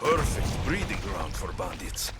Perfect breeding ground for bandits.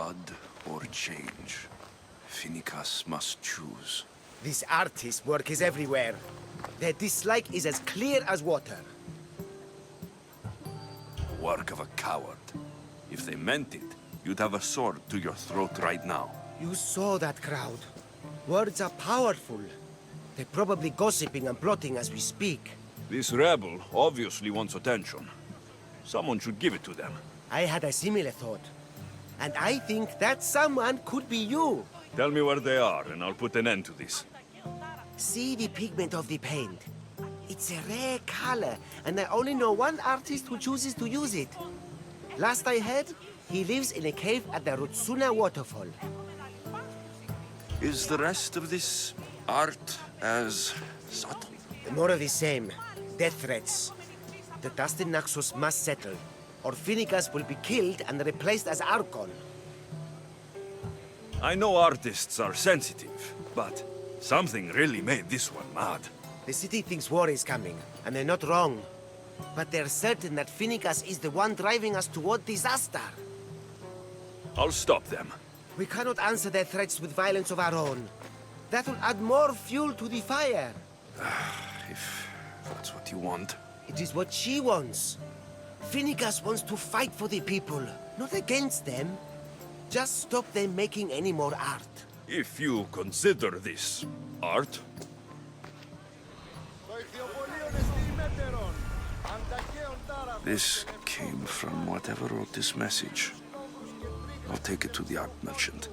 Blood or change. Finicus must choose. This artist's work is everywhere. Their dislike is as clear as water. Work of a coward. If they meant it, you'd have a sword to your throat right now. You saw that crowd. Words are powerful. They're probably gossiping and plotting as we speak. This rebel obviously wants attention. Someone should give it to them. I had a similar thought. And I think that someone could be you. Tell me where they are, and I'll put an end to this. See the pigment of the paint. It's a rare color, and I only know one artist who chooses to use it. Last I heard, he lives in a cave at the Rutsuna waterfall. Is the rest of this art as subtle? More of the same. Death threats. The dust in Naxos must settle, or Finicus will be killed and replaced as Archon. I know artists are sensitive, but something really made this one mad. The city thinks war is coming, and they're not wrong. But they're certain that Finicus is the one driving us toward disaster. I'll stop them. We cannot answer their threats with violence of our own. That will add more fuel to the fire. If that's what you want. It is what she wants. Finicus wants to fight for the people, not against them. Just stop them making any more art. If you consider this art, this came from whatever wrote this message. I'll take it to the art merchant.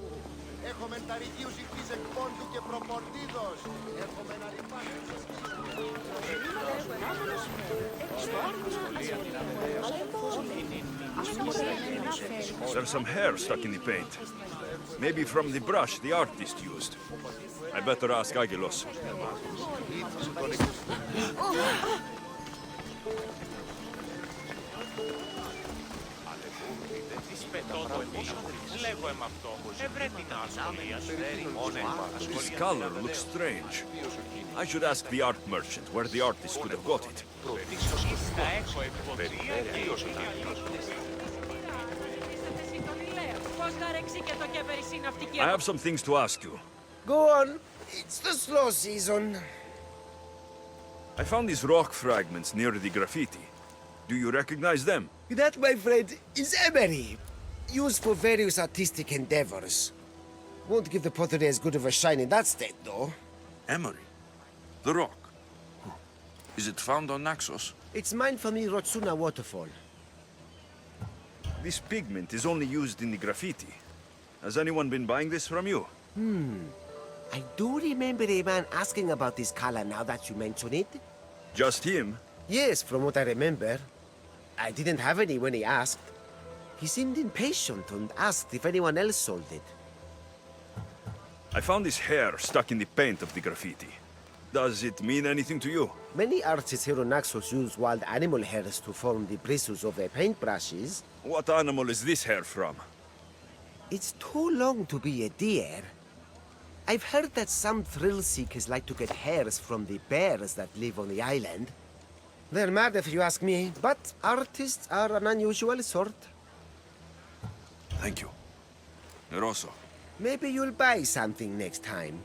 There's some hair stuck in the paint. Maybe from the brush the artist used. I better ask Agilos. This color looks strange. I should ask the art merchant where the artist could have got it. I have some things to ask you. Go on. It's the slow season. I found these rock fragments near the graffiti. Do you recognize them? That, my friend, is emery. Used for various artistic endeavors. Won't give the pottery as good of a shine in that state, though. Emery? The rock? Is it found on Naxos? It's mined from the Rotsuna waterfall. This pigment is only used in the graffiti. Has anyone been buying this from you? I do remember a man asking about this color now that you mention it. Just him? Yes, from what I remember. I didn't have any when he asked. He seemed impatient and asked if anyone else sold it. I found this hair stuck in the paint of the graffiti. Does it mean anything to you? Many artists here on Naxos use wild animal hairs to form the bristles of their paintbrushes. What animal is this hair from? It's too long to be a deer. I've heard that some thrill seekers like to get hairs from the bears that live on the island. They're mad if you ask me, but artists are an unusual sort. Thank you. Rosso. Maybe you'll buy something next time.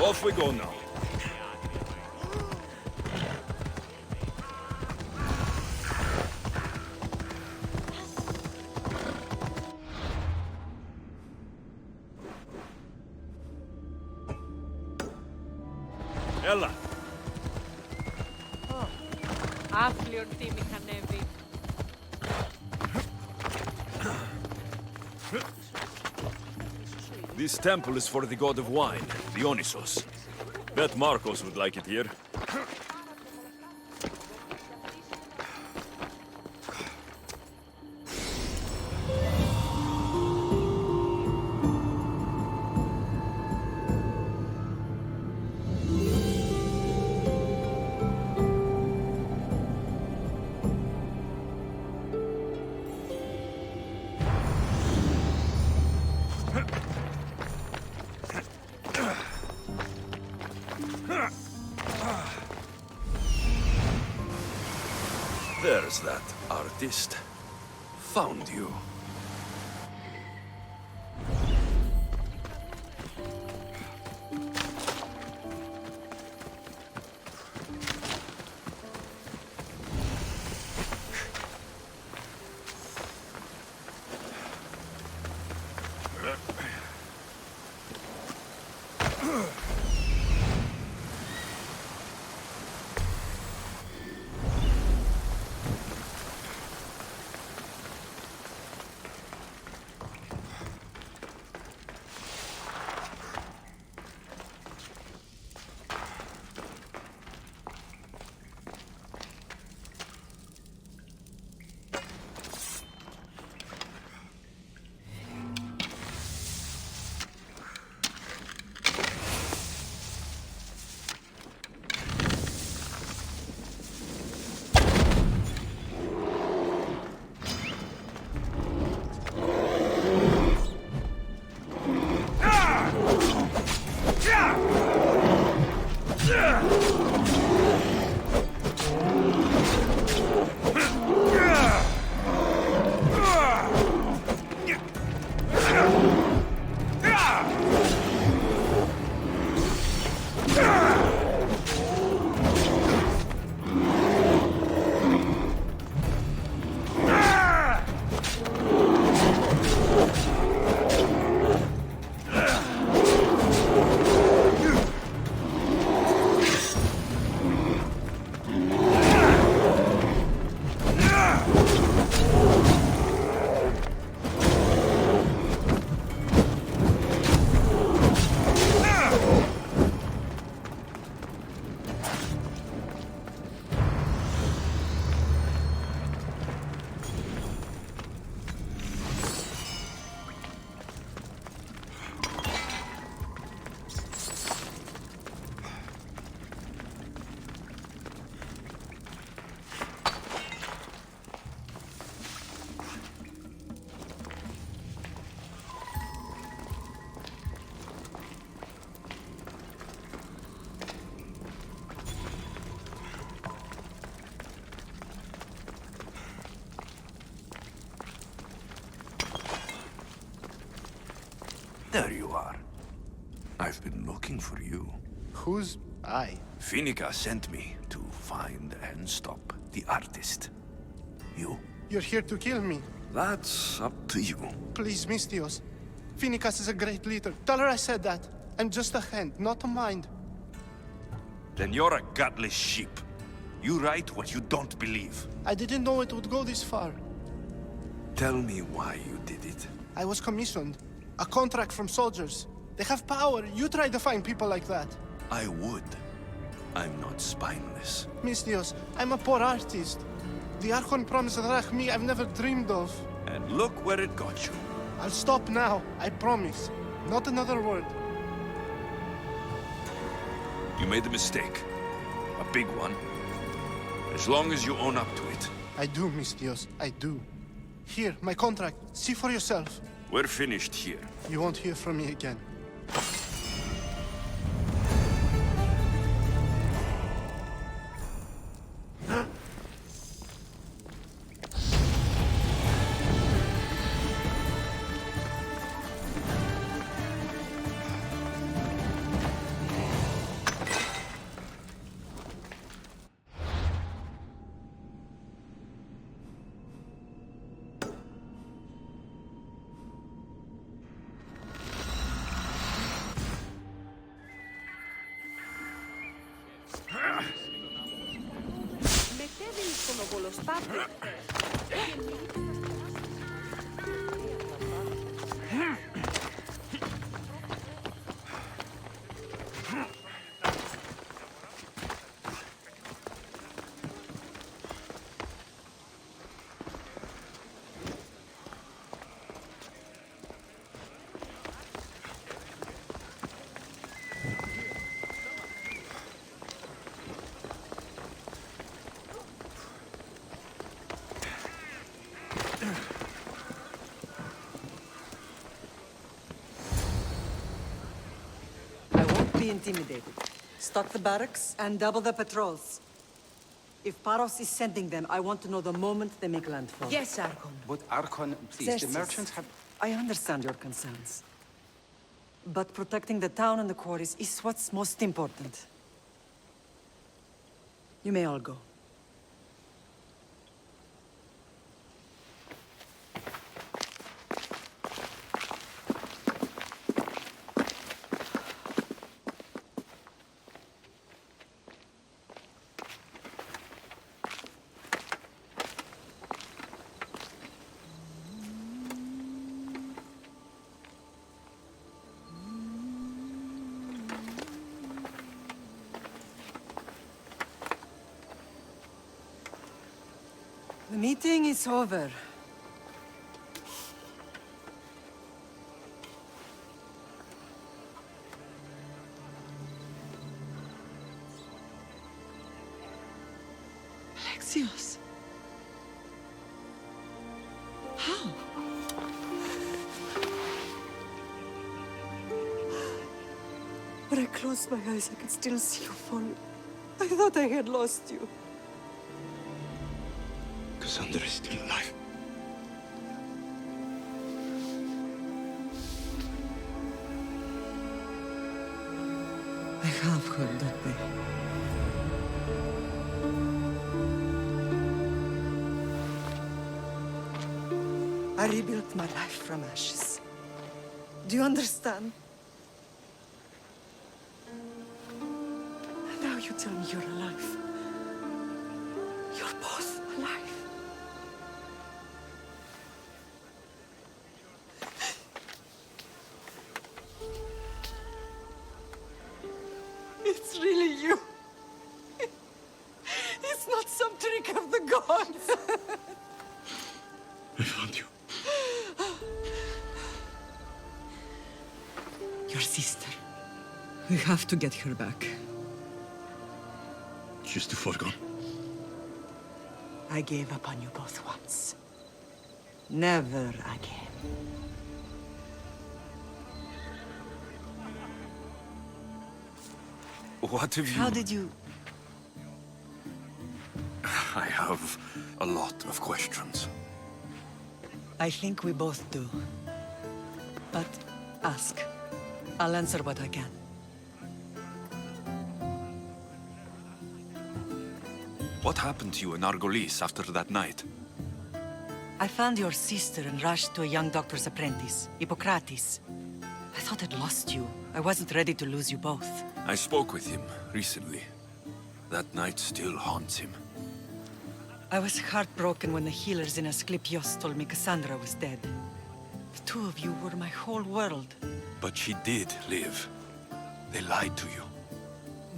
Off we go now. Έλα. Άφλιον τι μηχανεύει. This temple is for the god of wine, Dionysos. Bet Marcos would like it here. There's that artist. Found you. There you are. I've been looking for you. Who's I? Finica sent me to find and stop the artist. You? You're here to kill me. That's up to you. Please, Mistios. Finicas is a great leader. Tell her I said that. I'm just a hand, not a mind. Then you're a gutless sheep. You write what you don't believe. I didn't know it would go this far. Tell me why you did it. I was commissioned. A contract from soldiers. They have power. You try to find people like that. I would. I'm not spineless. Mistios, I'm a poor artist. The Archon promised Rachmi I've never dreamed of. And look where it got you. I'll stop now, I promise. Not another word. You made a mistake. A big one. As long as you own up to it. I do, Mistios, I do. Here, my contract. See for yourself. We're finished here. You won't hear from me again. Μετέβη στον Οβολοστάτη. Be intimidated. Stock the barracks and double the patrols. If Paros is sending them, I want to know the moment they make landfall. Yes, Archon. But Archon, please, the Xerxes, merchants have... I understand your concerns. But protecting the town and the quarries is what's most important. You may all go. The meeting is over. Alexios. How? When I closed my eyes, I could still see you fall. I thought I had lost you. Cassandra is still alive. I have heard that day. I rebuilt my life from ashes. Do you understand? Now you tell me you're alive. You're both alive. It's really you. It's not some trick of the gods. I found you. Your sister. We have to get her back. She's too far gone. I gave up on you both once. Never again. What have you... How did you... I have a lot of questions. I think we both do. But ask. I'll answer what I can. What happened to you in Argolis after that night? I found your sister and rushed to a young doctor's apprentice, Hippocrates. I thought I'd lost you. I wasn't ready to lose you both. I spoke with him recently. That night still haunts him. I was heartbroken when the healers in Asclepios told me Cassandra was dead. The two of you were my whole world. But she did live. They lied to you.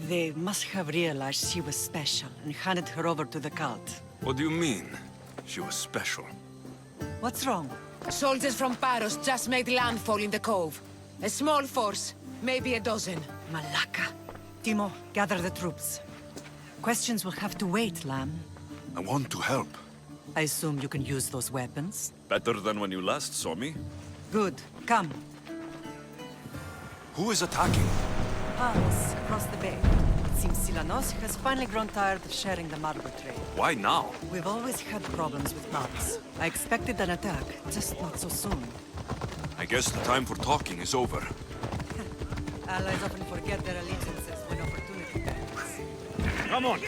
They must have realized she was special and handed her over to the cult. What do you mean? She was special. What's wrong? Soldiers from Paros just made landfall in the cove. A small force, maybe a dozen. Malaka. Timo, gather the troops. Questions will have to wait, Lamb. I want to help. I assume you can use those weapons? Better than when you last saw me. Good. Come. Who is attacking? Paros, across the bay. It seems Silanos has finally grown tired of sharing the Marble trade. Why now? We've always had problems with Paros. I expected an attack, just not so soon. I guess the time for talking is over. Allies often forget their allegiances when opportunity bends. Come on!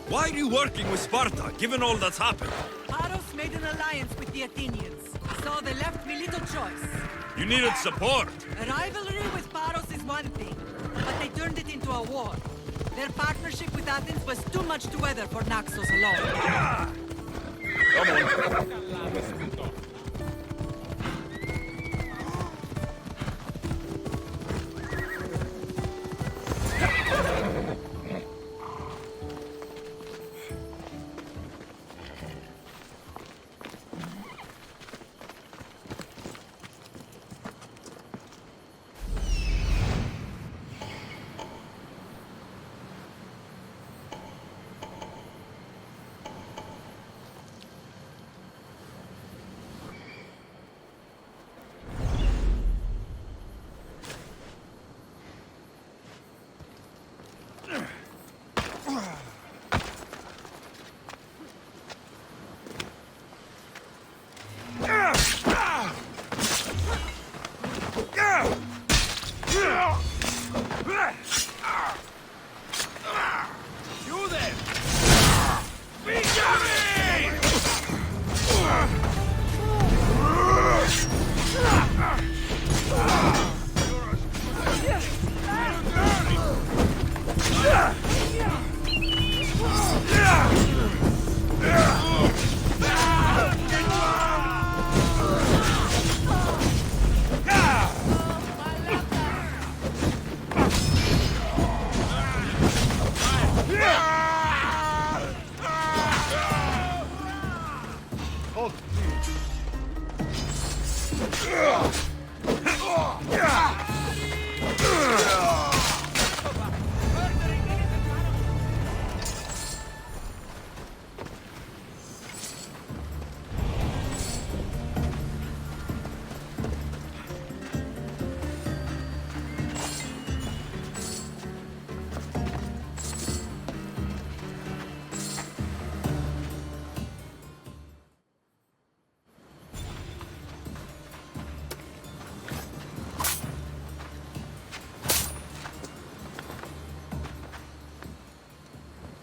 Why are you working with Sparta, given all that's happened? Paros made an alliance with the Athenians, so they left me little choice. You needed support. A rivalry with Paros is one thing, but they turned it into a war. Their partnership with Athens was too much to weather for Naxos alone. Come on.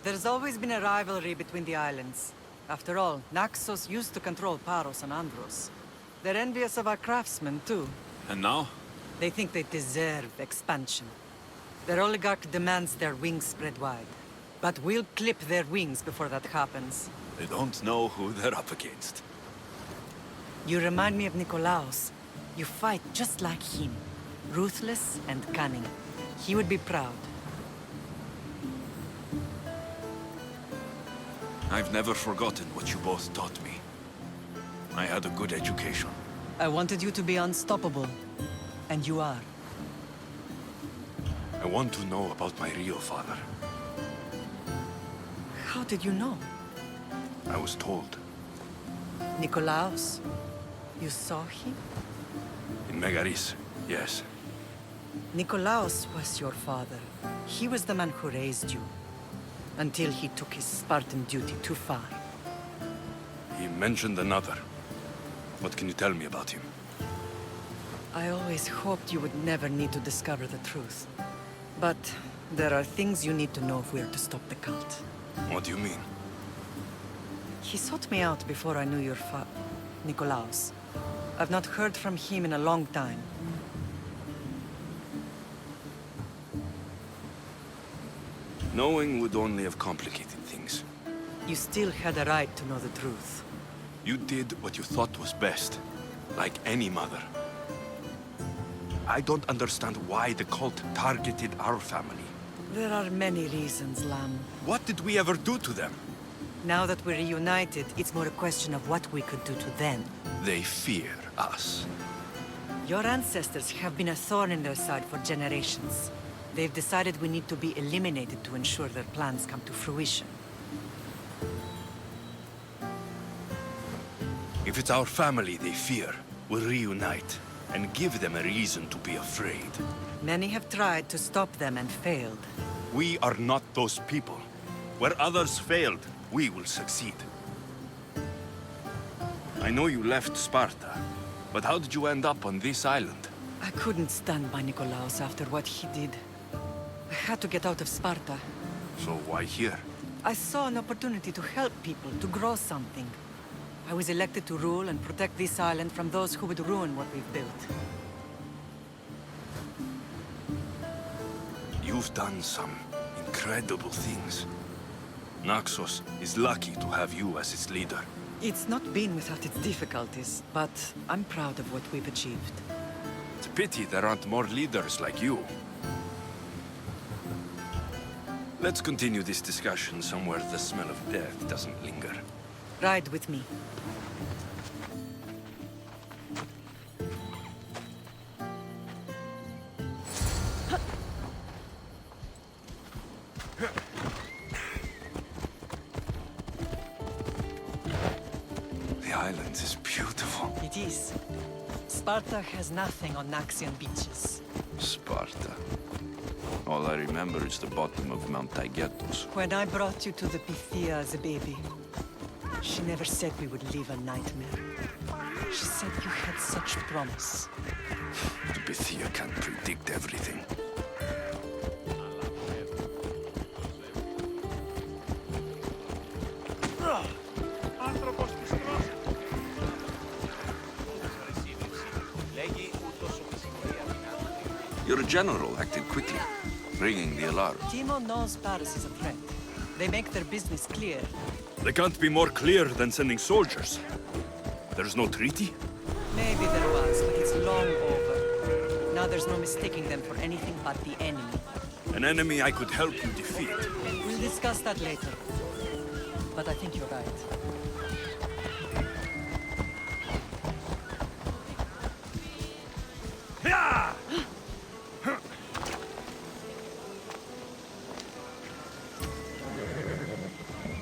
There's always been a rivalry between the islands. After all, Naxos used to control Paros and Andros. They're envious of our craftsmen, too. And now? They think they deserve expansion. Their oligarch demands their wings spread wide. But we'll clip their wings before that happens. They don't know who they're up against. You remind me of Nikolaos. You fight just like him. Ruthless and cunning. He would be proud. I've never forgotten what you both taught me. I had a good education. I wanted you to be unstoppable. And you are. I want to know about my real father. How did you know? I was told. Nikolaos? You saw him? In Megaris, yes. Nikolaos was your father. He was the man who raised you. Until he took his Spartan duty too far. He mentioned another. What can you tell me about him? I always hoped you would never need to discover the truth. But there are things you need to know if we are to stop the cult. What do you mean? He sought me out before I knew your Nikolaos. I've not heard from him in a long time. Knowing would only have complicated things. You still had a right to know the truth. You did what you thought was best, like any mother. I don't understand why the cult targeted our family. There are many reasons, Lam. What did we ever do to them? Now that we're reunited, it's more a question of what we could do to them. They fear us. Your ancestors have been a thorn in their side for generations. They've decided we need to be eliminated to ensure their plans come to fruition. If it's our family they fear, we'll reunite and give them a reason to be afraid. Many have tried to stop them and failed. We are not those people. Where others failed, we will succeed. I know you left Sparta, but how did you end up on this island? I couldn't stand by Nikolaos after what he did. I had to get out of Sparta. So why here? I saw an opportunity to help people, to grow something. I was elected to rule and protect this island from those who would ruin what we've built. You've done some incredible things. Naxos is lucky to have you as its leader. It's not been without its difficulties, but I'm proud of what we've achieved. It's a pity there aren't more leaders like you. Let's continue this discussion somewhere the smell of death doesn't linger. Ride with me. The island is beautiful. It is. Sparta has nothing on Naxian beaches. Sparta. All I remember is the bottom of Mount Taygetos. When I brought you to the Pythia as a baby, she never said we would live a nightmare. She said you had such promise. The Pythia can't predict everything. Your general acted quickly, ringing the alarm. Timo knows Paris is a threat. They make their business clear. They can't be more clear than sending soldiers. There's no treaty? Maybe there was, but it's long over. Now there's no mistaking them for anything but the enemy. An enemy I could help you defeat. We'll discuss that later. But I think you're right.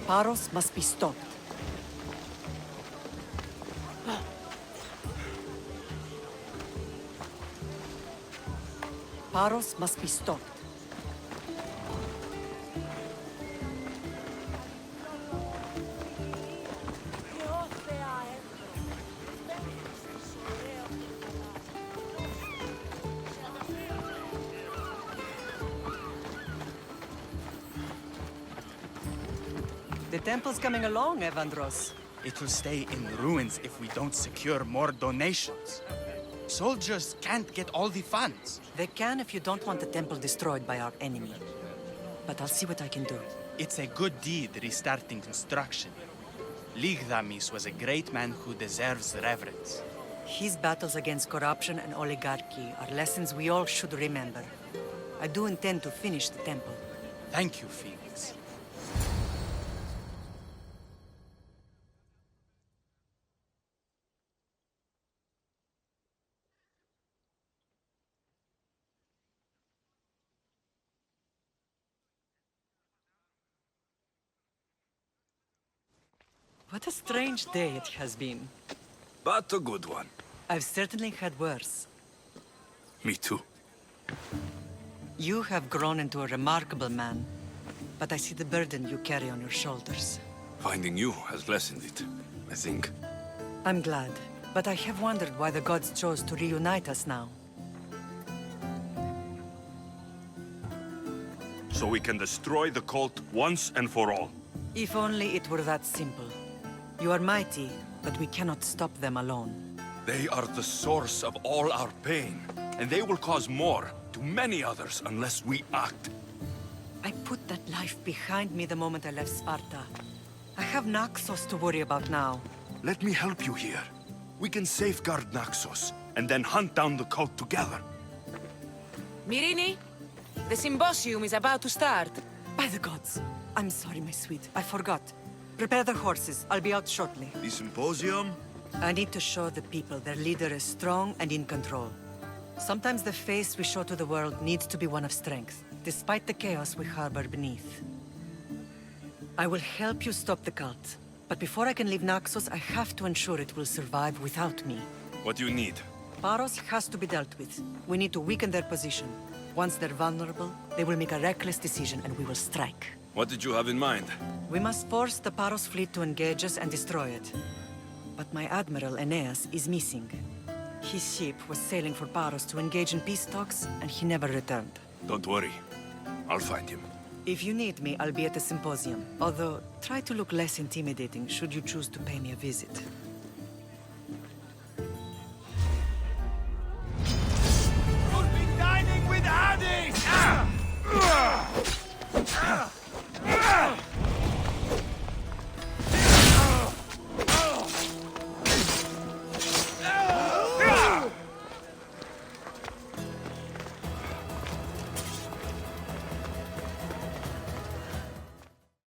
Paros must be stopped. Paros must be stopped. The temple's coming along, Evandros. It will stay in ruins if we don't secure more donations. Soldiers can't get all the funds. They can if you don't want the temple destroyed by our enemy. But I'll see what I can do. It's a good deed restarting construction. Ligdamis was a great man who deserves reverence. His battles against corruption and oligarchy are lessons we all should remember. I do intend to finish the temple. Thank you, Phoenix. What a strange day it has been. But a good one. I've certainly had worse. Me too. You have grown into a remarkable man, but I see the burden you carry on your shoulders. Finding you has lessened it, I think. I'm glad, but I have wondered why the gods chose to reunite us now. So we can destroy the cult once and for all. If only it were that simple. You are mighty, but we cannot stop them alone. They are the source of all our pain, and they will cause more to many others unless we act. I put that life behind me the moment I left Sparta. I have Naxos to worry about now. Let me help you here. We can safeguard Naxos, and then hunt down the cult together. Mirini, the symposium is about to start. By the gods! I'm sorry, my sweet. I forgot. Prepare the horses. I'll be out shortly. The symposium? I need to show the people their leader is strong and in control. Sometimes the face we show to the world needs to be one of strength, despite the chaos we harbor beneath. I will help you stop the cult, but before I can leave Naxos, I have to ensure it will survive without me. What do you need? Paros has to be dealt with. We need to weaken their position. Once they're vulnerable, they will make a reckless decision and we will strike. What did you have in mind? We must force the Paros fleet to engage us and destroy it. But my admiral, Aeneas, is missing. His ship was sailing for Paros to engage in peace talks, and he never returned. Don't worry. I'll find him. If you need me, I'll be at the symposium. Although, try to look less intimidating should you choose to pay me a visit.